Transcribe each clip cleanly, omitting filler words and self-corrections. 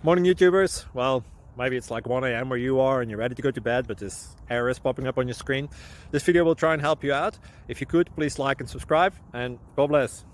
Morning YouTubers. Well, maybe it's like 1 a.m. where you are and you're ready to go to bed, but this error is popping up on your screen. This video will try and help you out. If you could, please like and subscribe, and God bless.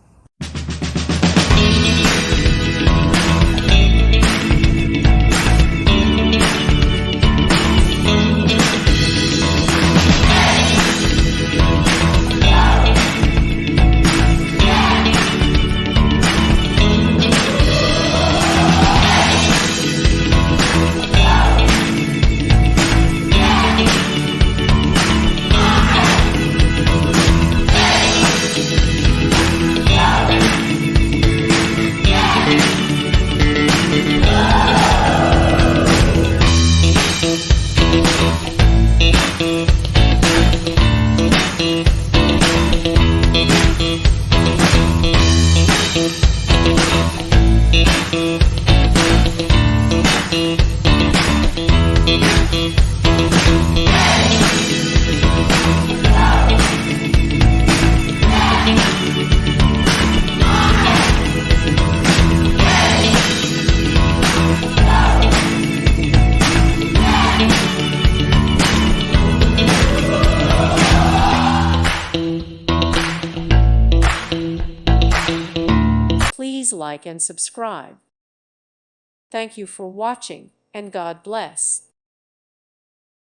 Please like and subscribe. Thank you for watching, and God bless.